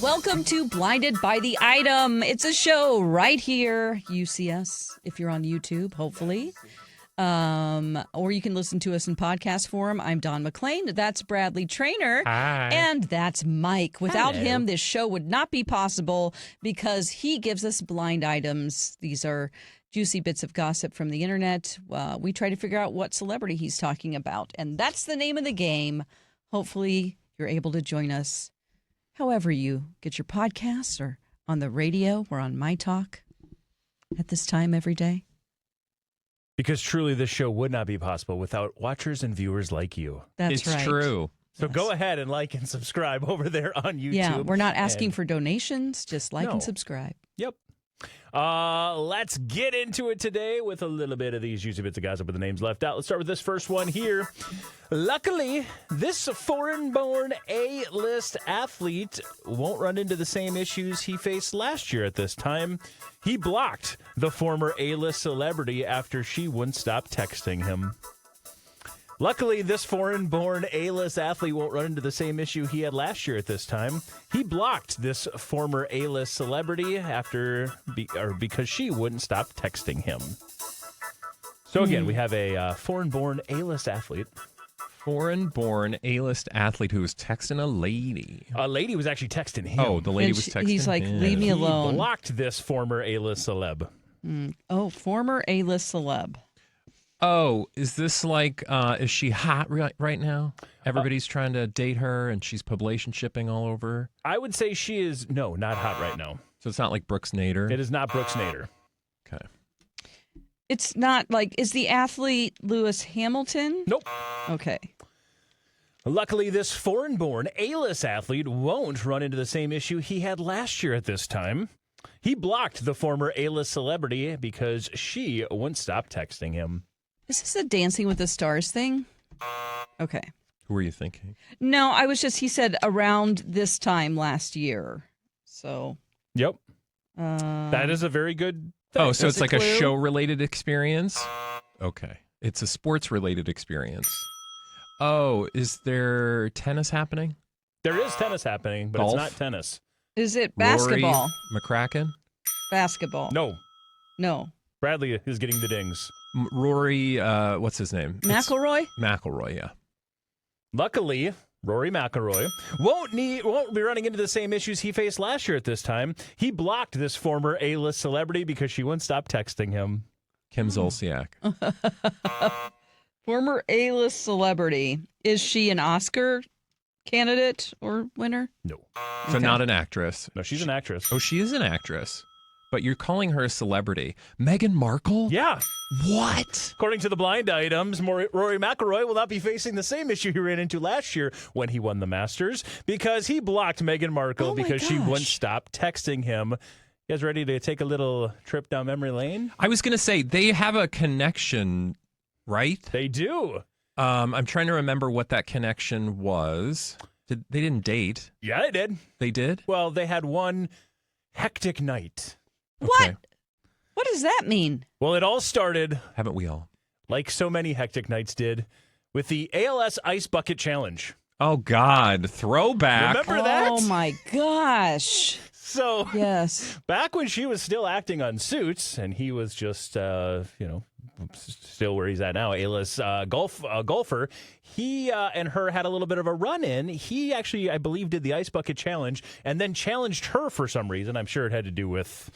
Welcome to Blinded by the Item. It's a show right here. You see us if you're on YouTube, hopefully. Or you can listen to us in podcast form. I'm Don McClain. That's Bradley Traynor. Hi. And that's Mike. Without Hello. him, this show would not be possible because he gives us blind items. These are juicy bits of gossip from the internet. We try to figure out what celebrity he's talking about. And that's the name of the game. Hopefully, you're able to join us however you get your podcasts or on the radio. We're on myTalk at this time every day. Because truly, this show would not be possible without watchers and viewers like you. That's right. It's true. So go ahead and like and subscribe over there on YouTube. Yeah, we're not asking for donations. Just like and subscribe. Yep. Let's get into it today with a little bit of these juicy bits of gossip with the names left out. Let's start with this first one here. Luckily, this foreign-born A-list athlete won't run into the same issues he faced last year at this time. He blocked the former A-list celebrity after she wouldn't stop texting him. Luckily, this foreign-born A-list athlete won't run into the same issue he had last year at this time. He blocked this former A-list celebrity because she wouldn't stop texting him. So again, we have a foreign-born A-list athlete. Foreign-born A-list athlete who was texting a lady. A lady was actually texting him. Oh, the lady And was texting he's like, him. leave me alone. He blocked this former A-list celeb. Oh, former A-list celeb. Oh, is this like, is she hot right now? Everybody's trying to date her and she's publication shipping all over. I would say she is, not hot right now. So it's not like Brooks Nader? It is not Brooks Nader. Okay. It's not like, is the athlete Lewis Hamilton? Nope. Okay. Luckily, this foreign-born A-list athlete won't run into the same issue he had last year at this time. He blocked the former A-list celebrity because she wouldn't stop texting him. Is this a Dancing with the Stars thing? Okay. Who were you thinking? No, he said around this time last year. So. Yep. That is a very good thing. Oh, so That's it's like a clue. show-related experience? Okay. It's a sports-related experience. Oh, is there tennis happening? There is tennis happening, but Golf? it's not tennis. Is it basketball? Rory McCracken? Basketball. No. Bradley is getting the dings. Rory, what's his name? McIlroy? McIlroy, yeah. Luckily, Rory McIlroy won't be running into the same issues he faced last year at this time. He blocked this former A-list celebrity because she wouldn't stop texting him. Kim Zolciak. Former A-list celebrity. Is she an Oscar candidate or winner? No. So Okay. not an actress. No, she's an actress. Oh, she is an actress. But you're calling her a celebrity. Meghan Markle? Yeah. What? According to the blind items, Rory McIlroy will not be facing the same issue he ran into last year when he won the Masters because he blocked Meghan Markle Oh my because she gosh. wouldn't stop texting him. You guys ready to take a little trip down memory lane? I was going to say, they have a connection, right? They do. I'm trying to remember what that connection was. They didn't date. Yeah, they did. They did? Well, they had one hectic night. What? Okay. What does that mean? Well, it all started, Haven't we all? like so many hectic nights did, with the ALS Ice Bucket Challenge. Oh, God. Throwback. Remember that? Oh, my gosh. So, Yes. back when she was still acting on Suits, and he was just, still where he's at now, A-list golfer, he and her had a little bit of a run-in. He actually, I believe, did the Ice Bucket Challenge and then challenged her for some reason. I'm sure it had to do with,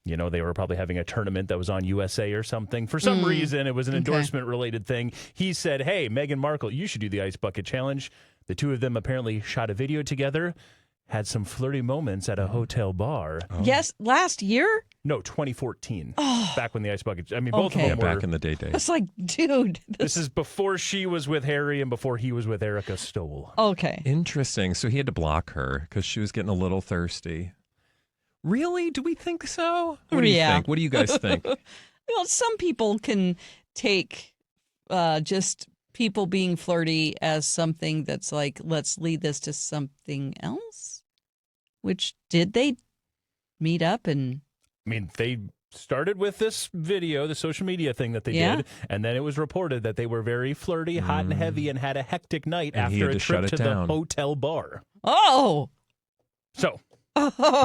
they were probably having a tournament that was on USA or something. For some reason, it was an endorsement-related thing. He said, hey, Meghan Markle, you should do the Ice Bucket Challenge. The two of them apparently shot a video together, had some flirty moments at a hotel bar. Oh. Yes, last year? No, 2014. Oh. Back when the Ice Bucket... I mean, both Okay. of Yeah, them were... back in the days. It's like, dude. This is before she was with Harry and before he was with Erica Stoll. Okay. Interesting. So he had to block her because she was getting a little thirsty. Really? Do we think so? What do you Yeah. think? What do you guys think? Well, some people can take just people being flirty as something that's like, let's lead this to something else. Which, did they meet up and... I mean, they started with this video, the social media thing that they Yeah. did, and then it was reported that they were very flirty, hot and heavy, and had a hectic night And he after had a to trip shut it to the down. hotel bar. Oh! So,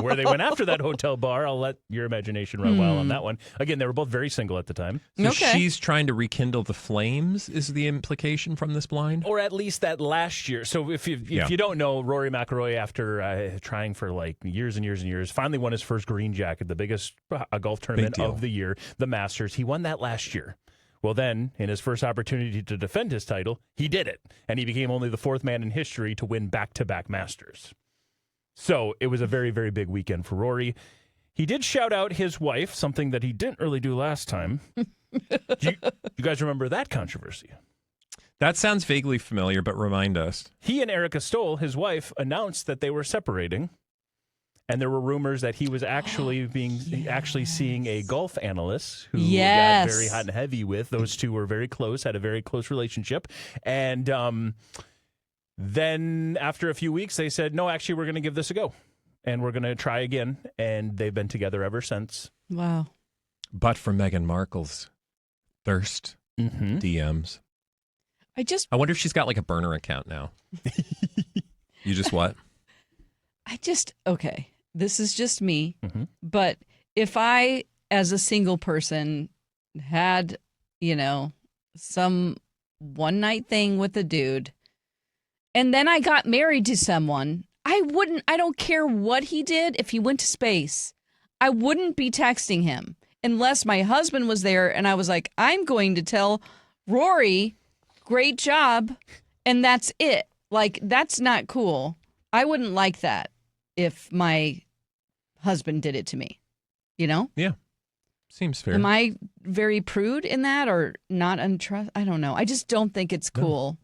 Where they went after that hotel bar, I'll let your imagination run wild on that one. Again, they were both very single at the time. So Okay. she's trying to rekindle the flames, is the implication from this blind? Or at least that last year. So if you don't know, Rory McIlroy, after trying for like years and years and years, finally won his first green jacket, the biggest golf tournament of the year, the Masters. He won that last year. Well, then, in his first opportunity to defend his title, he did it. And he became only the fourth man in history to win back-to-back Masters. So it was a very, very big weekend for Rory. He did shout out his wife, something that he didn't really do last time. You guys remember that controversy? That sounds vaguely familiar, but remind us. He and Erica Stoll, his wife, announced that they were separating. And there were rumors that he was actually seeing a golf analyst who got very hot and heavy with. Those two were very close, had a very close relationship. And then after a few weeks, they said, no, actually, we're going to give this a go. And we're going to try again. And they've been together ever since. Wow. But for Meghan Markle's thirst DMs. I wonder if she's got like a burner account now. You just what? Okay, this is just me, but if I, as a single person, had, some one night thing with a dude, and then I got married to someone, I don't care what he did. If he went to space, I wouldn't be texting him unless my husband was there and I was like, I'm going to tell Rory, great job, and that's it. Like, that's not cool. I wouldn't like that if my husband did it to me, Yeah. Seems fair. Am I very prude in that or not untrust? I don't know. I just don't think it's cool.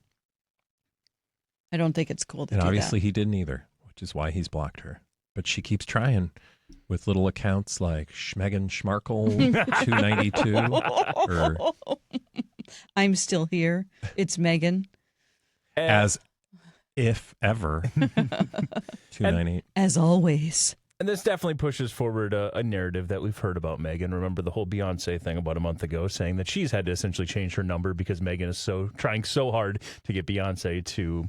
I don't think it's cool to and do obviously he didn't either, which is why he's blocked her. But she keeps trying with little accounts like Schmegan Schmarkle 292 or I'm still here. It's Megan. as if ever 298. As always. And this definitely pushes forward a narrative that we've heard about Megan. Remember the whole Beyonce thing about a month ago, saying that she's had to essentially change her number because Megan is trying so hard to get Beyonce to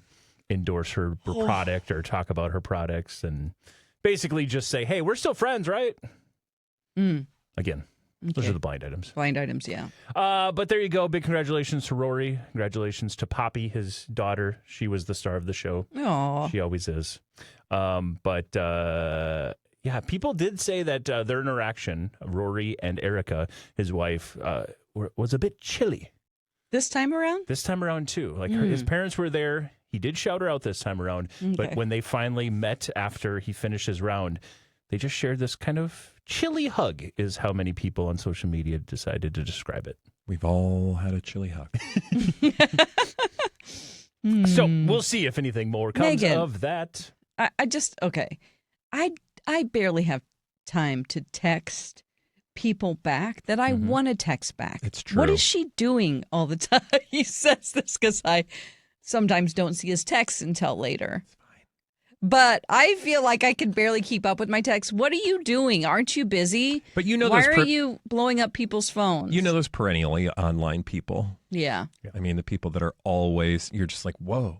endorse her product or talk about her products and basically just say, hey, we're still friends, right? Again, those are the blind items. Blind items, yeah. But there you go. Big congratulations to Rory. Congratulations to Poppy, his daughter. She was the star of the show. Aw. She always is. Yeah, people did say that their interaction, Rory and Erica, his wife, was a bit chilly. This time around? This time around, too. Like his parents were there. He did shout her out this time around. But when they finally met after he finished his round, they just shared this kind of chilly hug, is how many people on social media decided to describe it. We've all had a chilly hug. So we'll see if anything more comes Megan, of that. I barely have time to text people back that I want to text back. It's true. What is she doing all the time? He says this because I sometimes don't see his texts until later. But I feel like I can barely keep up with my texts. What are you doing? Aren't you busy? But you know, why are you blowing up people's phones? You know those perennially online people. Yeah. I mean, the people that are always, you're just like, whoa.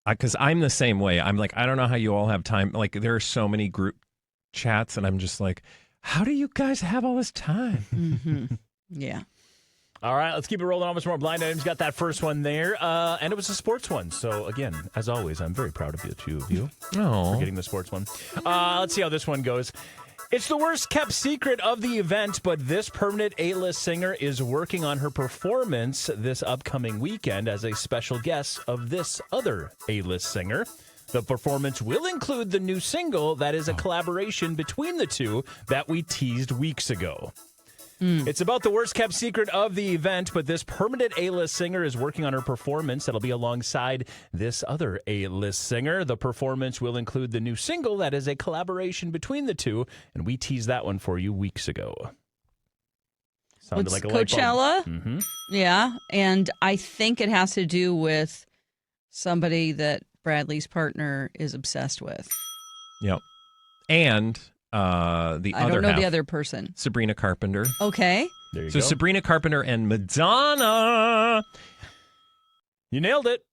Because I'm the same way. I'm like, I don't know how you all have time. Like, there are so many group chats, and I'm just like, how do you guys have all this time? Yeah. All right, let's keep it rolling on with some more blind items. Got that first one there, and it was a sports one. So, again, as always, I'm very proud of you, two of you, for getting the sports one. Let's see how this one goes. It's the worst kept secret of the event, but this permanent A-list singer is working on her performance this upcoming weekend as a special guest of this other A-list singer. The performance will include the new single that is a collaboration between the two that we teased weeks ago. It's about the worst kept secret of the event, but this permanent A-list singer is working on her performance that'll be alongside this other A-list singer. The performance will include the new single that is a collaboration between the two, and we teased that one for you weeks ago. Sounded like a light bulb. Coachella? Yeah, and I think it has to do with somebody that Bradley's partner is obsessed with. Yep. And the I other don't know half, the other person. Sabrina Carpenter. Okay. There you So go. Sabrina Carpenter and Madonna. You nailed it.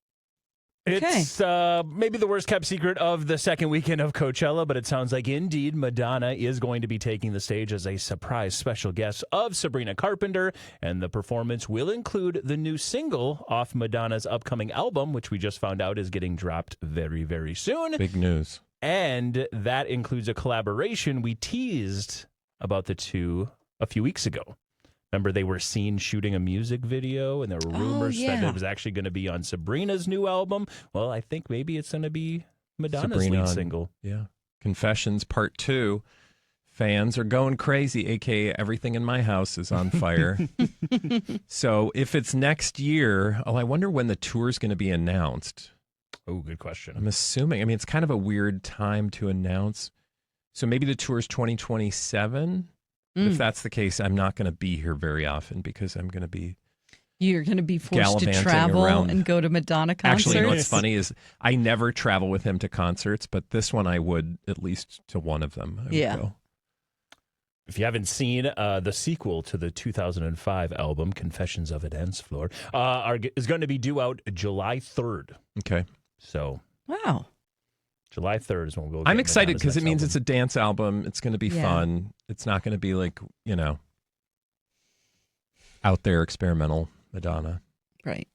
It's maybe the worst kept secret of the second weekend of Coachella, but it sounds like indeed Madonna is going to be taking the stage as a surprise special guest of Sabrina Carpenter, and the performance will include the new single off Madonna's upcoming album, which we just found out is getting dropped very, very soon. Big news. And that includes a collaboration we teased about the two a few weeks ago. Remember, they were seen shooting a music video, and there were rumors that it was actually going to be on Sabrina's new album. Well, I think maybe it's going to be Madonna's lead single. Yeah. Confessions Part 2. Fans are going crazy, a.k.a. everything in my house is on fire. So if it's next year, I wonder when the tour is going to be announced. Oh, good question. I'm assuming. I mean, it's kind of a weird time to announce. So maybe the tour is 2027. If that's the case, I'm not going to be here very often because I'm going to be You're going to be forced to travel and go to Madonna concerts. Actually, you know what's funny is I never travel with him to concerts, but this one I would, at least to one of them. I would go. If you haven't seen the sequel to the 2005 album, Confessions of a Dance Floor, is going to be due out July 3rd. Okay. So, wow. July 3rd is when we'll go. I'm excited because it means it's a dance album. It's going to be fun. It's not going to be like, out there experimental Madonna. Right.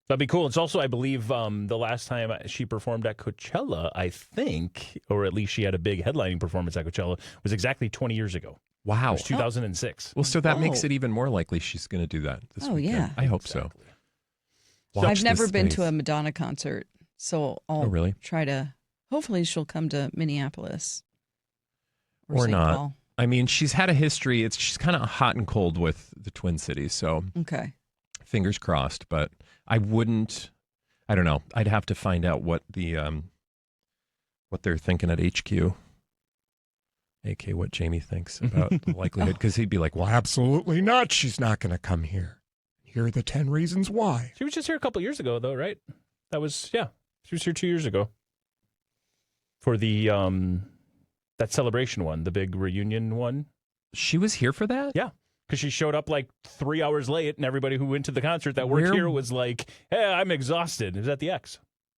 That'd be cool. It's also, I believe, the last time she performed at Coachella, I think, or at least she had a big headlining performance at Coachella, was exactly 20 years ago. Wow. It was 2006. Well, so that makes it even more likely she's going to do that this weekend. Yeah. I hope so. I've never been to a Madonna concert, so I'll try to. Hopefully, she'll come to Minneapolis or St. not. Paul. I mean, she's had a history. She's kind of hot and cold with the Twin Cities, so fingers crossed. But I wouldn't. I don't know. I'd have to find out what what they're thinking at HQ. AK, what Jamie thinks about the likelihood, because he'd be like, "Well, absolutely not. She's not going to come here. Here are the 10 reasons why." She was just here a couple years ago, though, right? That was She was here 2 years ago for the that celebration one, the big reunion one. She was here for that? Yeah, because she showed up like 3 hours late, and everybody who went to the concert that worked here was like, "Hey, I'm exhausted." It was at the X.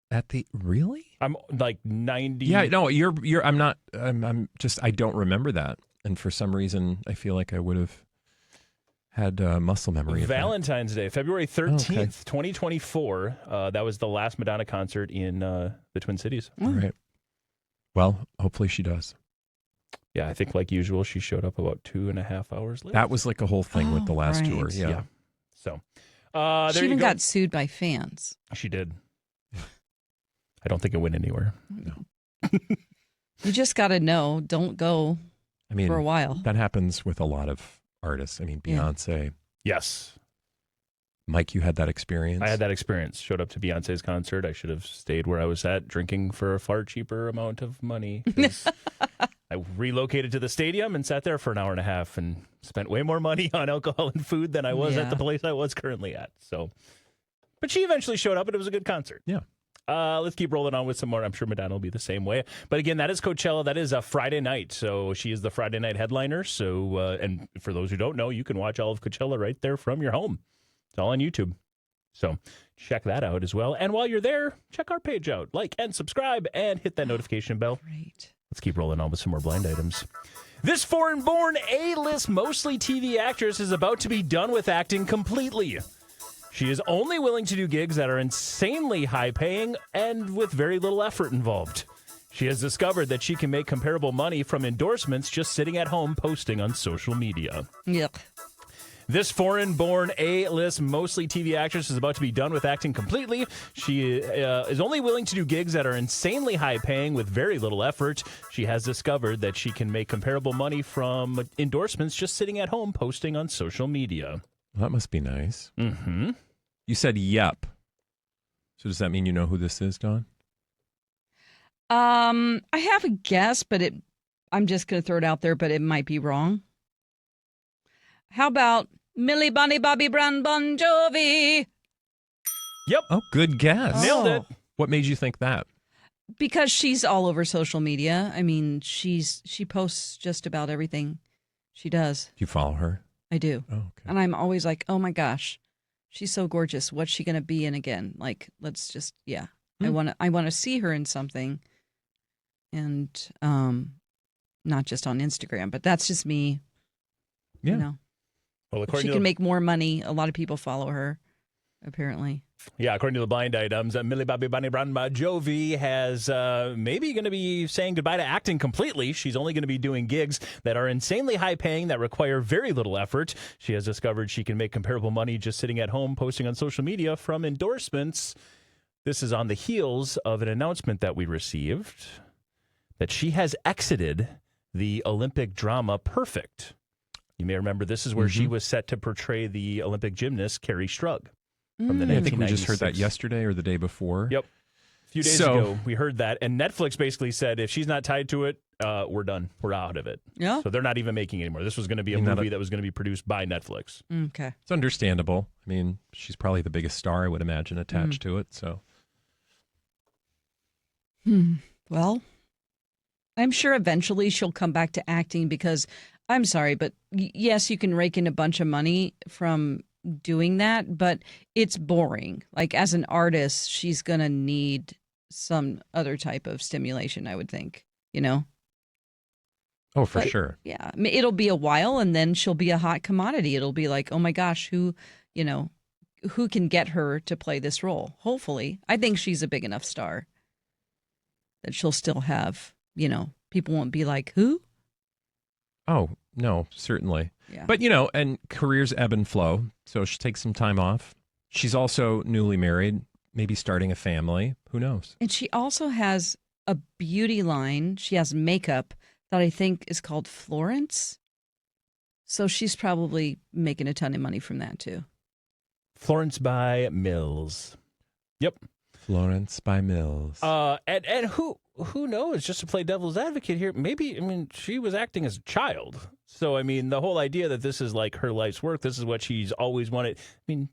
At the really? I'm like 90. Yeah, no, you're. I'm not. I'm just. I don't remember that, and for some reason, I feel like I would have had muscle memory. Valentine's Day, February 13th, 2024. That was the last Madonna concert in the Twin Cities. All right. Well, hopefully she does. Yeah, I think like usual, she showed up about 2.5 hours late. That was like a whole thing with the last tour. Yeah. So she even got sued by fans. She did. I don't think it went anywhere. No. You just got to know. Don't go for a while. That happens with a lot of artists. I mean, Beyonce. Yes. Mike, you had that experience? I had that experience. Showed up to Beyonce's concert. I should have stayed where I was at, drinking for a far cheaper amount of money. I relocated to the stadium and sat there for an hour and a half and spent way more money on alcohol and food than I was at the place I was currently at. So, but she eventually showed up, and it was a good concert. Yeah. Let's keep rolling on with some more. I'm sure Madonna will be the same way. But again, that is Coachella. That is a Friday night. So she is the Friday night headliner. So, and for those who don't know, you can watch all of Coachella right there from your home. It's all on YouTube. So check that out as well. And while you're there, check our page out. Like and subscribe and hit that notification bell. Great. Let's keep rolling on with some more blind items. This foreign-born A-list, mostly TV actress is about to be done with acting completely. She is only willing to do gigs that are insanely high-paying and with very little effort involved. She has discovered that she can make comparable money from endorsements just sitting at home posting on social media. Yep. This foreign-born A-list, mostly TV actress is about to be done with acting completely. She is only willing to do gigs that are insanely high-paying with very little effort. She has discovered that she can make comparable money from endorsements just sitting at home posting on social media. Well, that must be nice. Mm-hmm. You said yep. So does that mean you know who this is, Dawn? I have a guess, but I'm just going to throw it out there, but it might be wrong. How about Millie Bonnie Bobby Brown Bon Jovi? Yep. Oh, good guess. Nailed it. What made you think that? Because she's all over social media. I mean, she posts just about everything she does. Do you follow her? I do. Oh, okay. And I'm always like, oh my gosh, she's so gorgeous. What's she going to be in again? Like, let's just, yeah. I want to see her in something, and not just on Instagram. But that's just me. Yeah. You know, Well, if she can make more money. A lot of people follow her, apparently. Yeah, according to the blind items, Millie Bobby Bunny Brown Jovi has maybe going to be saying goodbye to acting completely. She's only going to be doing gigs that are insanely high paying, that require very little effort. She has discovered she can make comparable money just sitting at home posting on social media from endorsements. This is on the heels of an announcement that we received that she has exited the Olympic drama Perfect. You may remember this is where she was set to portray the Olympic gymnast Carrie Strug. From the I think we just heard that 1996. yesterday or the day before. Yep. A few days ago, we heard that. And Netflix basically said, if she's not tied to it, we're done. We're out of it. Yeah. So they're not even making it anymore. This was going to be a movie that was going to be produced by Netflix. Okay. It's understandable. I mean, she's probably the biggest star, I would imagine, attached to it. So, Well, I'm sure eventually she'll come back to acting because I'm sorry, but yes, you can rake in a bunch of money from doing that, but it's boring. Like as an artist, she's going to need some other type of stimulation, I would think, you know? oh, for But, sure. Yeah. I mean, it'll be a while and then she'll be a hot commodity. It'll be like, oh my gosh, who can get her to play this role? Hopefully. I think she's a big enough star that she'll still have, people won't be like, who? Oh, no, certainly. Yeah. But, and careers ebb and flow. So she takes some time off. She's also newly married, maybe starting a family. Who knows? And she also has a beauty line. She has makeup that I think is called Florence. So she's probably making a ton of money from that too. Florence by Mills. Yep. Florence by Mills. And who knows, just to play devil's advocate here, maybe, she was acting as a child. So, the whole idea that this is like her life's work, this is what she's always wanted.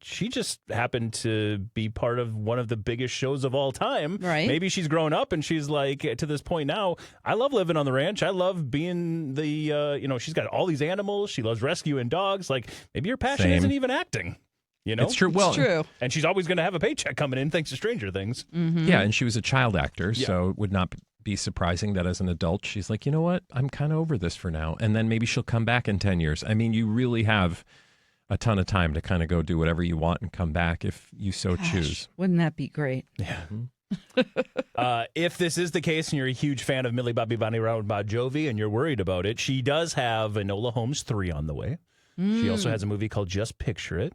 She just happened to be part of one of the biggest shows of all time. Right. Maybe she's grown up and she's like, to this point now, I love living on the ranch. I love being she's got all these animals. She loves rescuing dogs. Like, maybe her passion Same. isn't even acting. It's true. Well, It's true. And she's always going to have a paycheck coming in thanks to Stranger Things. yeah, and she was a child actor, so it would not be surprising that as an adult, she's like, you know what? I'm kind of over this for now. And then maybe she'll come back in 10 years. You really have a ton of time to kind of go do whatever you want and come back if you so choose. Wouldn't that be great? Yeah. If this is the case and you're a huge fan of Millie Bobby Bunny Brown Jovi and you're worried about it, she does have Enola Holmes 3 on the way. She also has a movie called Just Picture It.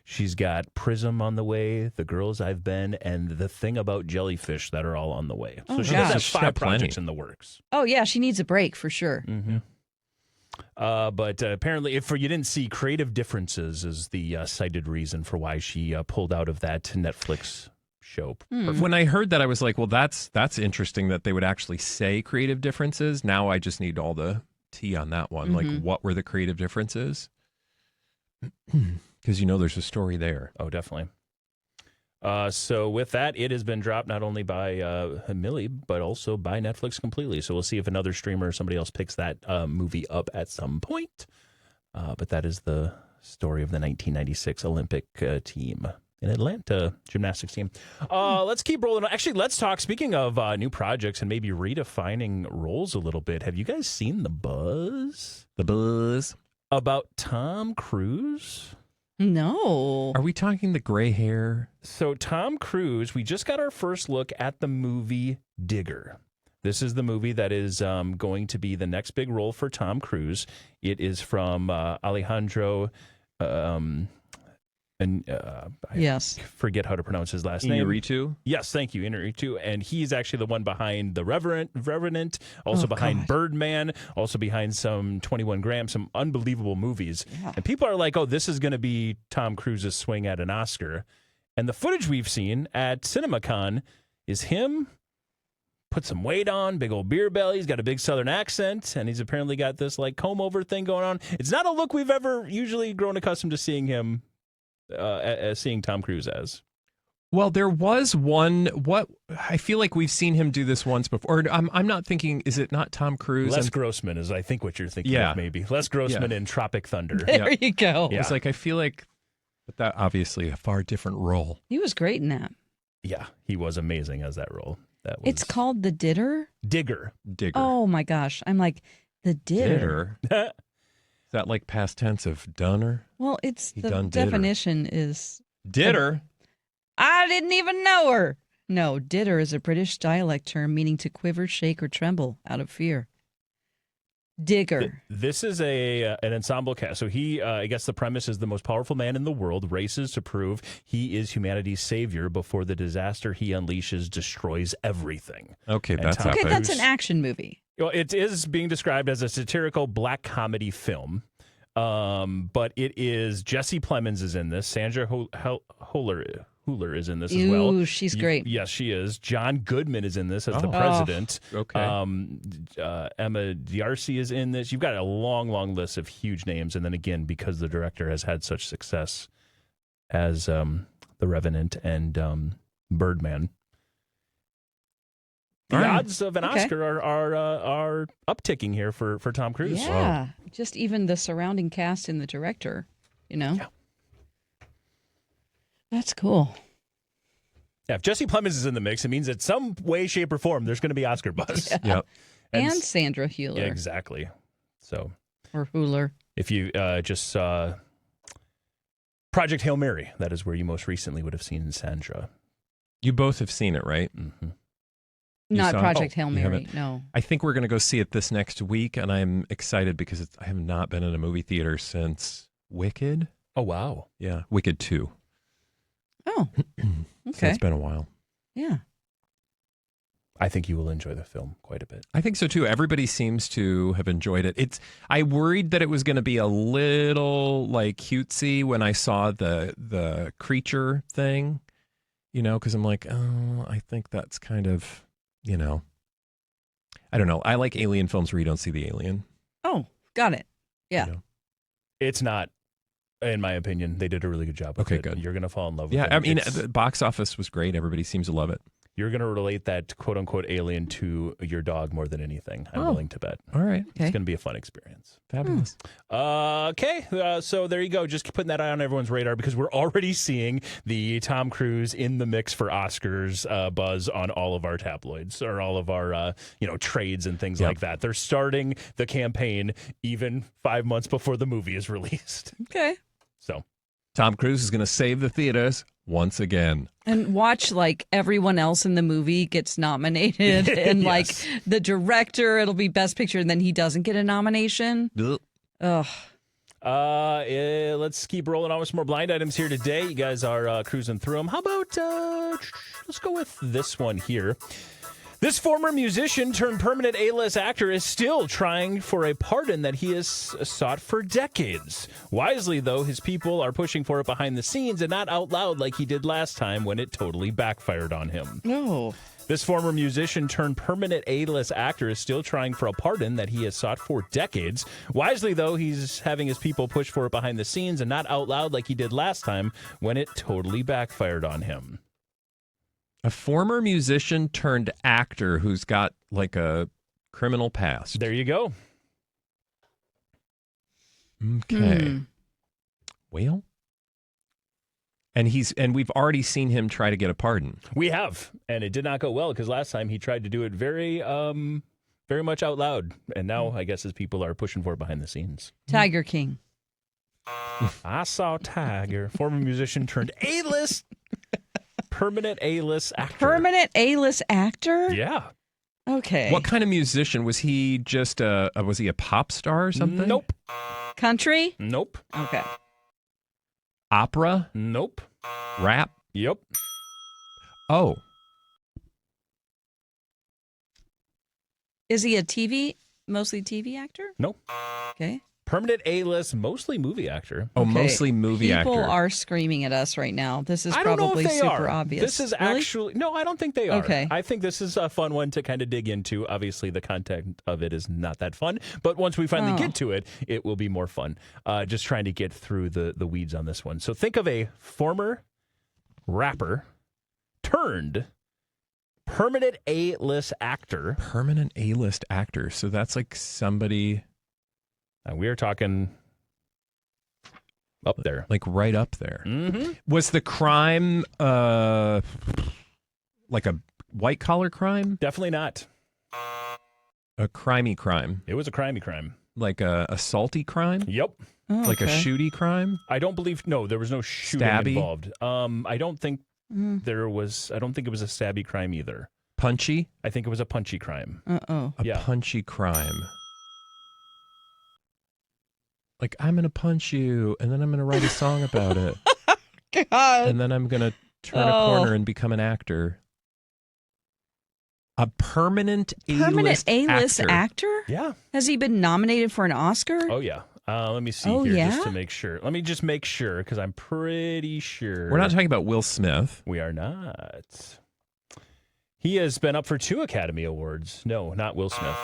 She's got Prism on the way, The Girls I've Been, and The Thing About Jellyfish that are all on the way. So she does have She's 5 got plenty. projects in the works. Oh, yeah, she needs a break for sure. But apparently, if you didn't see, creative differences is the cited reason for why she pulled out of that Netflix show. When I heard that, I was like, well, that's interesting that they would actually say creative differences. Now I just need all the tea on that one. Like, what were the creative differences? Because there's a story there. Oh, definitely. So with that, it has been dropped not only by Millie, but also by Netflix completely. So we'll see if another streamer or somebody else picks that movie up at some point. But that is the story of the 1996 Olympic team in Atlanta, gymnastics team. Let's keep rolling. Actually, let's talk, speaking of new projects and maybe redefining roles a little bit. Have you guys seen the buzz? The buzz. About Tom Cruise? No. Are we talking the gray hair? So Tom Cruise, we just got our first look at the movie Digger. This is the movie that is going to be the next big role for Tom Cruise. It is from Alejandro, Yes. forget how to pronounce his last name. Inarritu? Yes, thank you, Inarritu. And he's actually the one behind The Revenant, also behind God. Birdman, also behind some 21 Grams, some unbelievable movies. Yeah. And people are like, oh, this is going to be Tom Cruise's swing at an Oscar. And the footage we've seen at CinemaCon is him, put some weight on, big old beer belly. He's got a big Southern accent, and he's apparently got this like comb over thing going on. It's not a look we've ever usually grown accustomed to seeing him, seeing Tom Cruise as. Well, there was one. What I feel like we've seen him do this once before. Or I'm not thinking. Is it not Tom Cruise? Les Grossman is, I think, what you're thinking Yeah. of, maybe. Les Grossman in Tropic Thunder. There you go. Yeah. It's like I feel like But that obviously a far different role. He was great in that. Yeah, he was amazing as that role. That was It's called The Didder. Digger. Digger. Oh my gosh. I'm like, The Didder. Is that like past tense of dunner? Well, it's He the done did her. definition is Didder. I didn't even know her. No, didder is a British dialect term meaning to quiver, shake, or tremble out of fear. Digger. This is an ensemble cast. So he, I guess the premise is the most powerful man in the world races to prove he is humanity's savior before the disaster he unleashes destroys everything. Okay, And that's Tom Okay, epic. that's an action movie. Well, it is being described as a satirical black comedy film, but it is Jesse Plemons is in this. Sandra Hüller is in this as well. Ooh, she's great. Yes, she is. John Goodman is in this as the Oh. president. Okay. Emma D'Arcy is in this. You've got a long, long list of huge names. And then again, because the director has had such success as The Revenant and Birdman, the All right. odds of an Okay. Oscar are upticking here for Tom Cruise. Yeah. Just even the surrounding cast and the director, you know? Yeah. That's cool. Yeah, if Jesse Plemons is in the mix, it means that some way, shape, or form there's going to be Oscar buzz. Yeah. Yep. And s- Sandra Hüller. yeah, exactly. So Or Hüller. if you just saw Project Hail Mary, that is where you most recently would have seen Sandra. You both have seen it, right? Mm-hmm. You Not saw it? Project Oh, Hail you Mary. haven't? No. I think we're going to go see it this next week, and I'm excited because I have not been in a movie theater since Wicked. Oh, wow. Yeah, Wicked 2. Oh. So Okay. it's been a while. Yeah. I think you will enjoy the film quite a bit. I think so too. Everybody seems to have enjoyed it. I worried that it was going to be a little like cutesy when I saw the creature thing, because I'm like, oh, I think that's kind of, I don't know. I like alien films where you don't see the alien. Oh, got it. Yeah. you know? It's not, in my opinion, they did a really good job with Okay, it. good. You're going to fall in love with Yeah, it. I mean, It's- the box office was great. Everybody seems to love it. you're going to relate that quote-unquote alien to your dog more than anything, I'm Oh. willing to bet. All right. Okay. It's going to be a fun experience. Fabulous. So there you go. Just putting that on everyone's radar because we're already seeing the Tom Cruise in the mix for Oscars buzz on all of our tabloids or all of our trades and things Yep. like that. They're starting the campaign even 5 months before the movie is released. Okay. So Tom Cruise is going to save the theaters once again. And watch like everyone else in the movie gets nominated and like Yes. the director, it'll be Best Picture and then he doesn't get a nomination. Ugh. let's keep rolling on with some more blind items here today. You guys are cruising through them. How about let's go with this one here. This former musician turned permanent A-list actor is still trying for a pardon that he has sought for decades. Wisely, though, his people are pushing for it behind the scenes and not out loud like he did last time when it totally backfired on him. No. This former musician turned permanent A-list actor is still trying for a pardon that he has sought for decades. Wisely, though, he's having his people push for it behind the scenes and not out loud like he did last time when it totally backfired on him. A former musician turned actor who's got like a criminal past. There you go. Okay. Well, and we've already seen him try to get a pardon. We have, and it did not go well because last time he tried to do it very much out loud, and now I guess his people are pushing for it behind the scenes. Tiger King. I saw Tiger, former musician turned A-list, permanent A-list actor. Permanent A-list actor? Yeah. Okay. What kind of musician was he? Just was he a pop star or something? Nope. Country? Nope. Okay. Opera? Nope. Rap? Yep. Oh, Is he a mostly TV actor? Nope. Okay. Permanent A-list, mostly movie actor. oh, Okay. mostly movie People actor. are screaming at us right now. This is I don't probably know if they super are. obvious. This is Really? actually no. I don't think they are. Okay. I think this is a fun one to kind of dig into. Obviously, the content of it is not that fun, but once we finally Oh. get to it, it will be more fun. Just trying to get through the weeds on this one. So think of a former rapper turned permanent A-list actor. Permanent A-list actor. So that's like somebody. And we are talking Up there. Like right up there. Mm-hmm. Was the crime like a white collar crime? Definitely not. A crimey crime? It was a crimey crime. Like a salty crime? Yep. Oh, Like a okay. shooty crime? I don't believe. No, there was no shooting Stabby? involved. I don't think Mm. there was. I don't think it was a stabby crime either. Punchy? I think it was a punchy crime. Uh-oh. A Yeah. punchy crime. Like, I'm going to punch you, and then I'm going to write a song about it. God. And then I'm going to turn a corner and become an actor. A permanent A-list actor. actor? Yeah. Has he been nominated for an Oscar? Oh yeah. Let me see Oh, here yeah? just to make sure. Let me just make sure because I'm pretty sure We're not talking about Will Smith. We are not. He has been up for 2 Academy Awards. No, not Will Smith.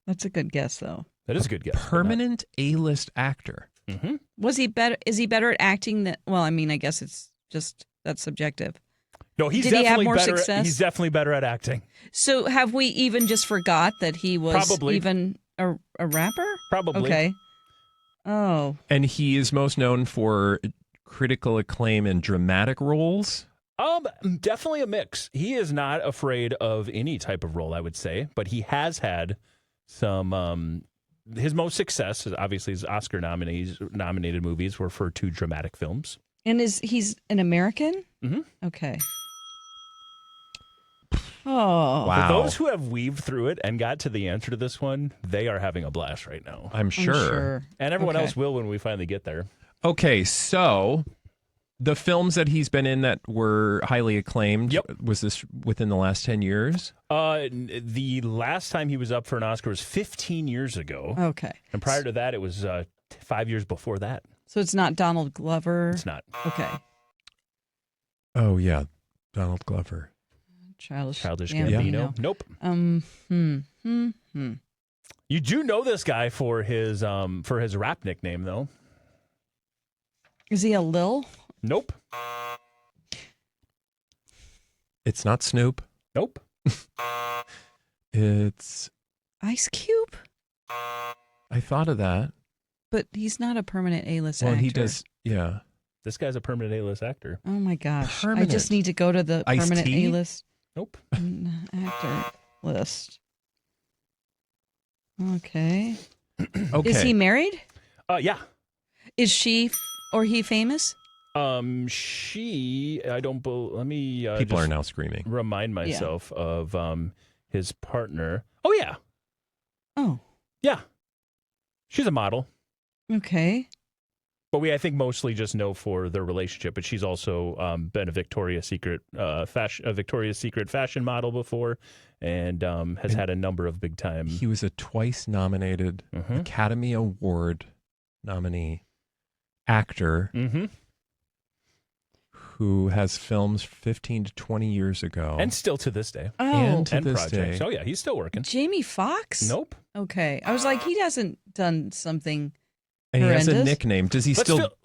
That's a good guess, though. That is a good guess. Permanent A-list actor. Mm-hmm. Was he better? Is he better at acting than? Well, I mean, I guess it's just that's subjective. No, he's Did he have definitely more better. success? He's definitely better at acting. So have we even just forgot that he was Probably. even a rapper? Probably. Okay. Oh, And he is most known for critical acclaim in dramatic roles. Definitely a mix. He is not afraid of any type of role, I would say, but he has had some. His most success is obviously his Oscar nominated movies were for 2 dramatic films. and he's an American? Mm-hmm. Okay. Oh, Wow. For those who have weaved through it and got to the answer to this one, they are having a blast right now. I'm I'm sure. And everyone Okay. else will when we finally get there. Okay, so the films that he's been in that were highly acclaimed, Yep. was this within the last 10 years? The last time he was up for an Oscar was 15 years ago. Okay. And prior to that, it was 5 years before that. So it's not Donald Glover. It's not. Okay. Oh, yeah. Donald Glover. Childish Gambino. Gambino. Nope. Hmm. You do know this guy for his rap nickname, though. Is he a Lil? Nope. It's not Snoop. Nope. It's, Ice Cube? I thought of that. But he's not a permanent A-list Well, actor. he does, yeah. This guy's a permanent A-list actor. Oh my gosh. I Permanent. just need to go to the Ice-T? permanent A-list Nope. actor list. Okay. Okay. Is he married? Yeah. Is she or he famous? I don't let me People just are now screaming. remind myself of his partner. Oh yeah. Oh, Yeah. She's a model. okay. But I think mostly just know for their relationship. But she's also been a Victoria's Secret fashion model before, and has had a number of big time. He was a twice nominated Mhm. Academy Award nominee actor Mm-hmm. who has films 15 to 20 years ago. And still to this day, Oh, And to and this projects. day. Oh yeah, he's still working. Jamie Foxx? Nope. Okay. I was like, he hasn't done something. And he has a Horrendous. nickname. Does he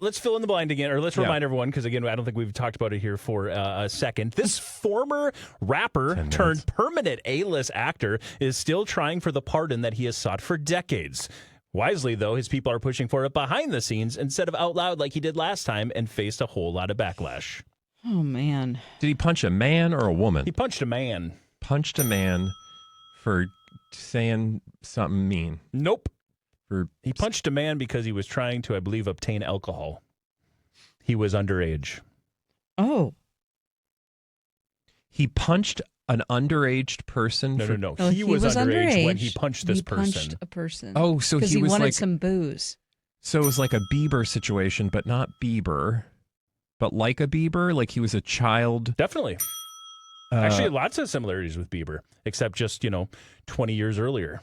Let's fill in the blind again, or let's Yeah. remind everyone, because again, I don't think we've talked about it here for a second. This former rapper 10 turned minutes. permanent A-list actor is still trying for the pardon that he has sought for decades. Wisely, though, his people are pushing for it behind the scenes instead of out loud like he did last time and faced a whole lot of backlash. Oh, man. Did he punch a man or a woman? He punched a man. Punched a man for saying something mean. Nope. For He punched a man because he was trying to, I believe, obtain alcohol. He was underage. Oh. He punched an underage person. No. Oh, he was underage when he punched this he person. punched a person. Oh, so because he he was wanted like some booze. So it was like a Bieber situation, but not Bieber, but like a Bieber. Like he was a child. Definitely. Actually, lots of similarities with Bieber, except just, 20 years earlier.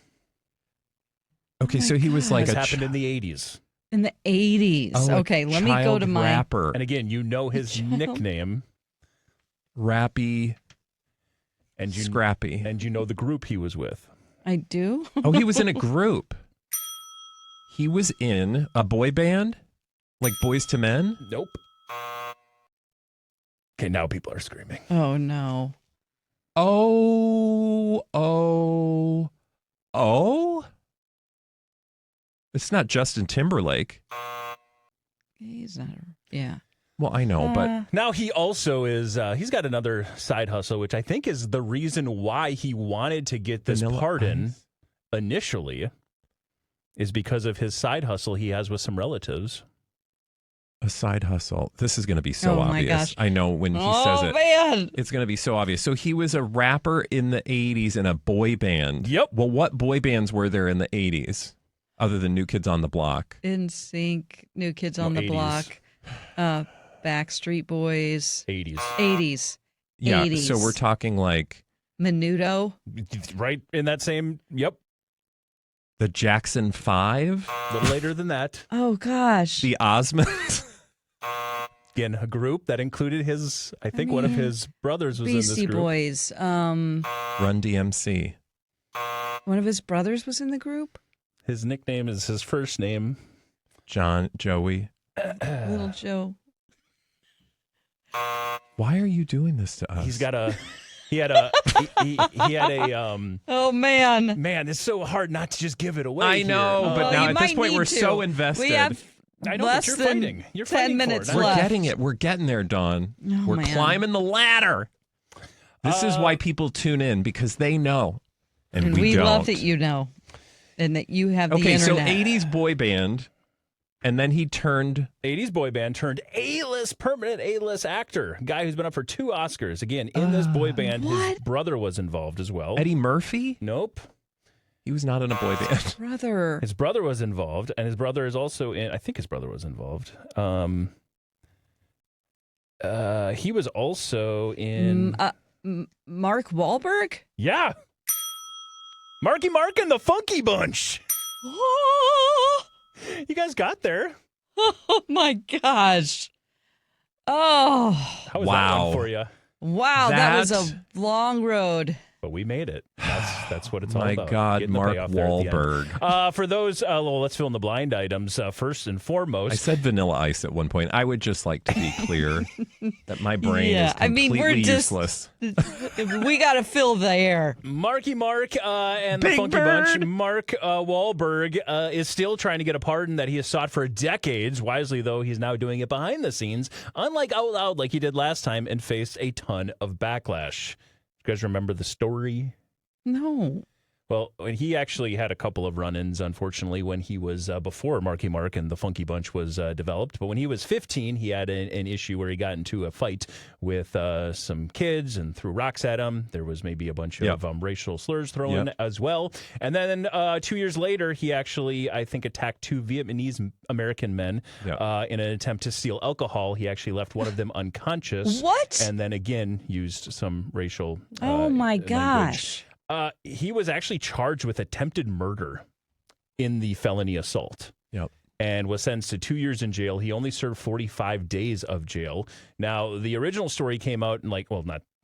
Okay, Oh so my he was God. like This a happened in the 80s. In the 80s. a Okay, let me go child to my. rapper, And again, you know his Child. nickname, rappy, and you scrappy. and you know the group he was with. I do? Oh, he was in a group. He was in a boy band, like Boys to Men. Nope. Okay, now people are screaming. Oh, no. Oh. It's not Justin Timberlake. He's not. Yeah. Well, I know, but Now he also is, he's got another side hustle, which I think is the reason why he wanted to get this Vanilla pardon Ice. initially, is because of his side hustle he has with some relatives. a side hustle. This is going to be so Oh, my obvious. gosh. I know when he says it. Man. It's going to be so obvious. So he was a rapper in the 80s in a boy band. Yep. Well, what boy bands were there in the 80s other than New Kids on the Block? NSYNC, New Kids on the 80s. Block, Backstreet Boys, 80s. 80s. Yeah. 80s. So we're talking like Menudo. Right in that same, yep, the Jackson 5, a little later than that. Oh, gosh. the Osmonds. Again, a group that included I think one of his brothers was in Beastie this group. Boys. Run DMC. One of his brothers was in the group. His nickname is his first name. Joey. Little Joe. Why are you doing this to us? He had a, Oh, man. man, it's so hard not to just give it away. I know, here. but now you at this might point need we're to. so invested. We have I know, less but you're than fighting. You're 10 fighting minutes for it. We're left. getting it. We're getting there, Dawn. Oh, We're man. climbing the ladder. This is why people tune in, because they know. And we don't. love that you know and that you have the Okay, so internet. 80s boy band, and then he turned 80s boy band turned permanent A-list actor. Guy who's been up for 2 Oscars. Again, in this boy band, his what? brother was involved as well. Eddie Murphy. Nope. He was not in a boy band. Brother. His brother was involved, and his brother is also in. I think his brother was involved. He was also in. Mark Wahlberg? Yeah, Marky Mark and the Funky Bunch. Oh, You guys got there. oh my gosh. Oh, How was that Wow. one for you? wow. That was That- a long road. But we made it. That's what it's all My about. God, Getting the Mark payoff there at the end. Wahlberg. For those, well, let's fill in the blind items. First and foremost, I said Vanilla Ice at one point. I would just like to be clear that my brain Yeah, is I mean, completely we're just- useless. We got to fill the air. Marky Mark and the Big Funky Bird. Bunch. Mark Wahlberg is still trying to get a pardon that he has sought for decades. Wisely, though, he's now doing it behind the scenes, unlike out loud like he did last time, and faced a ton of backlash. You guys remember the story? No. Well, he actually had a couple of run-ins, unfortunately, when he was before Marky Mark and the Funky Bunch was developed. But when he was 15, he had an issue where he got into a fight with some kids and threw rocks at them. There was maybe a bunch of racial slurs thrown as well. And then 2 years later, he actually, I think, attacked 2 Vietnamese American men in an attempt to steal alcohol. He actually left one of them unconscious. What? And then again used some racial Oh my language. gosh. He was actually charged with attempted murder in the felony assault. Yep. And was sentenced to 2 years in jail. He only served 45 days of jail. Now, the original story came out in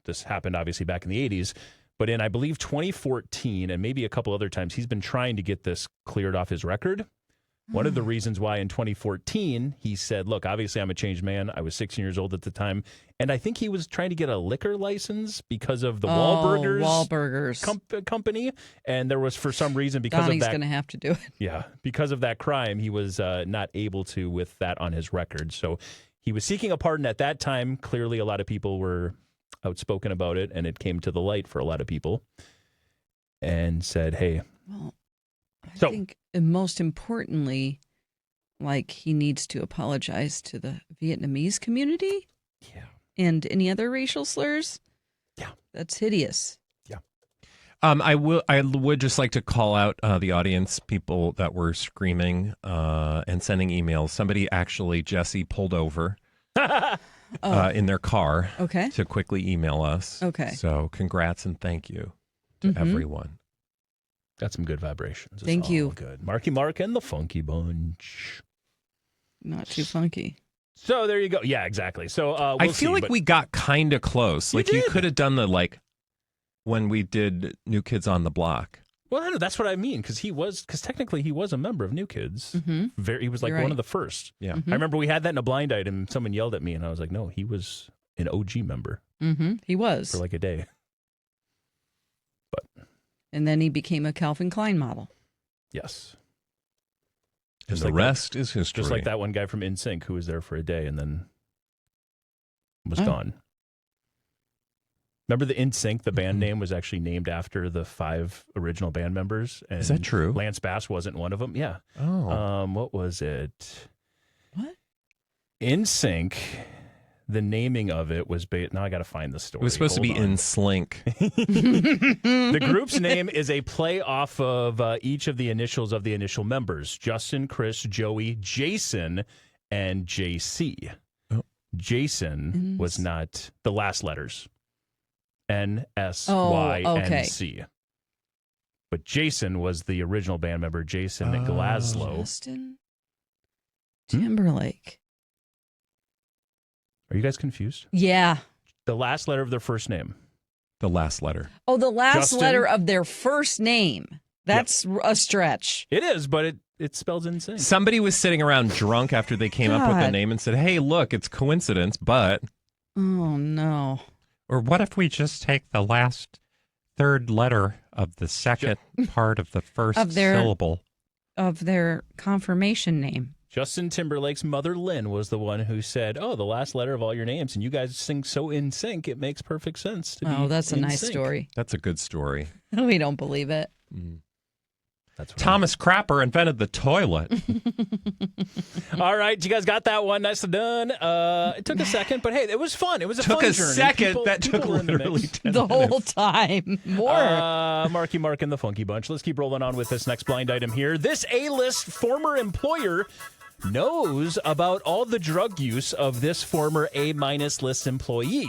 this happened obviously back in the 80s, but in, I believe, 2014 and maybe a couple other times, he's been trying to get this cleared off his record. One of the reasons why in 2014 he said, look, obviously I'm a changed man. I was 16 years old at the time. And I think he was trying to get a liquor license because of the Wahlburgers company. And there was, for some reason, because Donnie's of that. going to have to do it. Yeah, because of that crime, he was not able to with that on his record. So he was seeking a pardon at that time. Clearly, a lot of people were outspoken about it, and it came to the light for a lot of people and said, hey. Well, I think most importantly, he needs to apologize to the Vietnamese community. Yeah. And any other racial slurs. Yeah. That's hideous. I would just like to call out the audience, people that were screaming and sending emails. Somebody actually, Jesse, pulled over in their car to quickly email us. Okay. So congrats and thank you to everyone. Got some good vibrations. It's Thank you. all good. Marky Mark and the Funky Bunch. Not too funky. So there you go. Yeah, exactly. So we'll I feel like we got kind of close. You could have done the when we did New Kids on the Block. Well, I know that's what I mean because technically he was a member of New Kids. Mm-hmm. He was You're one right. of the first. Yeah. I remember we had that in a blind item. Someone yelled at me, and I was like, "No, he was an OG member Mm-hmm. He was. for a day." But And then he became a Calvin Klein model. yes, And Just the like rest is history. Just like that one guy from NSYNC who was there for a day and then was gone. Remember the NSYNC, the band name was actually named after the 5 original band members. And Is that true? Lance Bass wasn't one of them. Yeah. Oh. What was it? What? NSYNC, the naming of it was now I got to find the story. It was supposed to be in Slink. The group's name is a play off of each of the initials of the initial members: Justin, Chris, Joey, Jason, and JC. Oh. Jason was not the last letters. NSYNC. But Jason was the original band member, Jason Glaslow. Justin Timberlake. Are you guys confused? Yeah. The last letter of their first name. The last letter. Oh, the last Justin? letter of their first name. That's a stretch. It is, but it spells insane. Somebody was sitting around drunk after they came up with the God. name and said, hey, look, it's coincidence, but... Oh, no. Or what if we just take the last third letter of the second part of the first syllable? Of their confirmation name. Justin Timberlake's mother, Lynn, was the one who said, oh, the last letter of all your names, and you guys sing so in sync, it makes perfect sense to be That's a in nice sync. story. That's a good story. We don't believe it. That's what Thomas Crapper invented the toilet. All right, you guys got that one. Nicely done. It took a second, but hey, it was fun. It was a Took fun a journey. second. That took were in the literally mix. 10 The minutes. whole time. More. Marky Mark and the Funky Bunch. Let's keep rolling on with this next blind item here. This A-list former employer knows about all the drug use of this former A-minus list employee.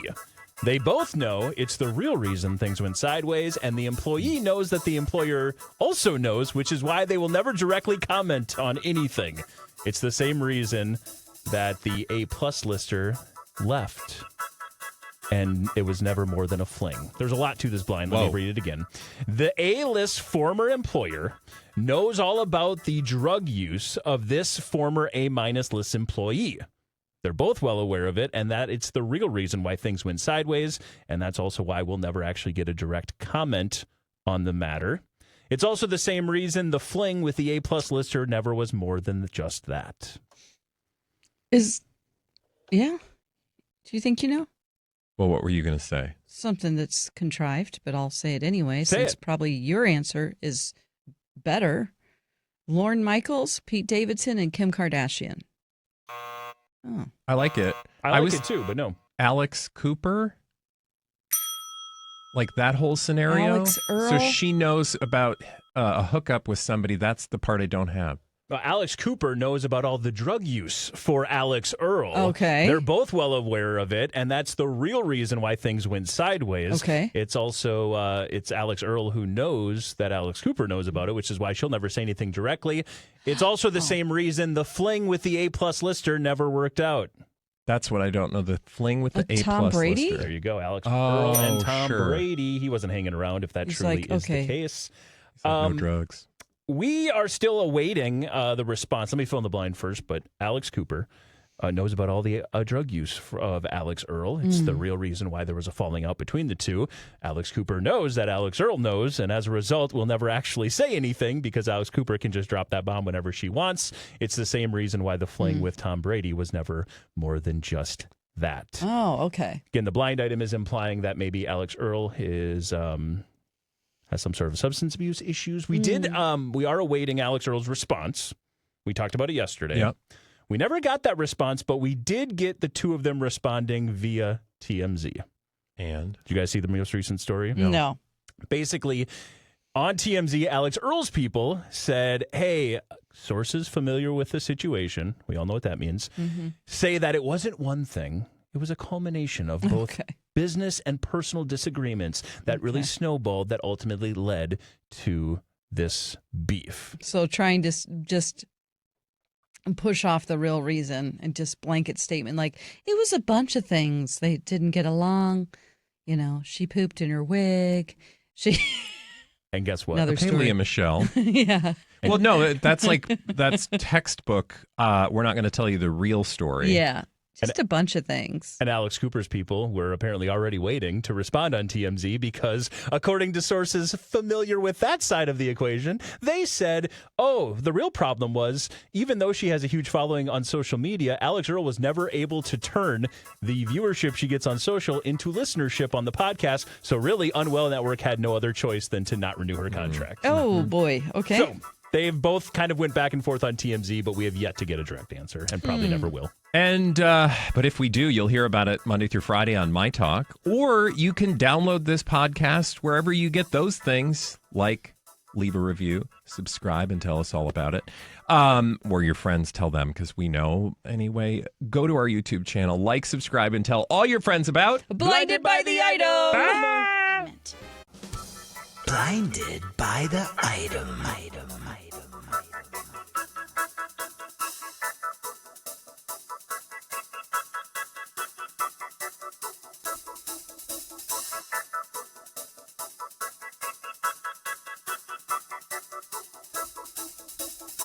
They both know it's the real reason things went sideways, and the employee knows that the employer also knows, which is why they will never directly comment on anything. It's the same reason that the A-plus lister left, and it was never more than a fling. There's a lot to this blind. Let me read it again. The A-list former employer knows all about the drug use of this former A-minus list employee. They're both well aware of it, and that it's the real reason why things went sideways, and that's also why we'll never actually get a direct comment on the matter. It's also the same reason the fling with the A-plus lister never was more than just that. Yeah? Do you think you know? Well, what were you going to say? Something that's contrived, but I'll say it anyway, Say since it. probably your answer is better. Lorne Michaels, Pete Davidson, and Kim Kardashian. Oh. I like it. I like was it too, but no. Alex Cooper. Like that whole scenario. Alex Earl? So she knows about a hookup with somebody. That's the part I don't have. Alex Cooper knows about all the drug use for Alex Earl. Okay. They're both well aware of it, and that's the real reason why things went sideways. Okay. It's also, it's Alex Earl who knows that Alex Cooper knows about it, which is why she'll never say anything directly. It's also the same reason the fling with the A-plus lister never worked out. That's what I don't know. The fling with the A+. Tom Brady? lister. There you go, Alex Earl and Tom sure. Brady. He wasn't hanging around if that He's truly like, is okay. the case. He's like, no drugs. We are still awaiting the response. Let me fill in the blind first, but Alex Cooper knows about all the drug use of Alex Earl. It's the real reason why there was a falling out between the two. Alex Cooper knows that Alex Earl knows, and as a result, will never actually say anything because Alex Cooper can just drop that bomb whenever she wants. It's the same reason why the fling with Tom Brady was never more than just that. Oh, okay. Again, the blind item is implying that maybe Alex Earl is has some sort of substance abuse issues. We we are awaiting Alex Earl's response. We talked about it yesterday. Yep. We never got that response, but we did get the two of them responding via TMZ. And Did you guys see the most recent story? No. Basically, on TMZ, Alex Earl's people said, hey, sources familiar with the situation, we all know what that means, say that it wasn't one thing. It was a culmination of both business and personal disagreements that really snowballed that ultimately led to this beef. So trying to just push off the real reason and just blanket statement like it was a bunch of things. They didn't get along. You know, she pooped in her wig. And guess what? Another okay, story. Leah Michelle. Yeah. Well, no, that's textbook. We're not going to tell you the real story. Yeah. Just a bunch of things. And Alex Cooper's people were apparently already waiting to respond on TMZ because, according to sources familiar with that side of the equation, they said, oh, the real problem was, even though she has a huge following on social media, Alex Earl was never able to turn the viewership she gets on social into listenership on the podcast. So really, Unwell Network had no other choice than to not renew her contract. Oh, boy. Okay. So they've both kind of went back and forth on TMZ, but we have yet to get a direct answer and probably never will. And, but if we do, you'll hear about it Monday through Friday on myTalk, or you can download this podcast wherever you get those things, like leave a review, subscribe, and tell us all about it. Or your friends, tell them, because we know. Anyway, go to our YouTube channel, like, subscribe, and tell all your friends about Blinded by the Item. Blinded by the item.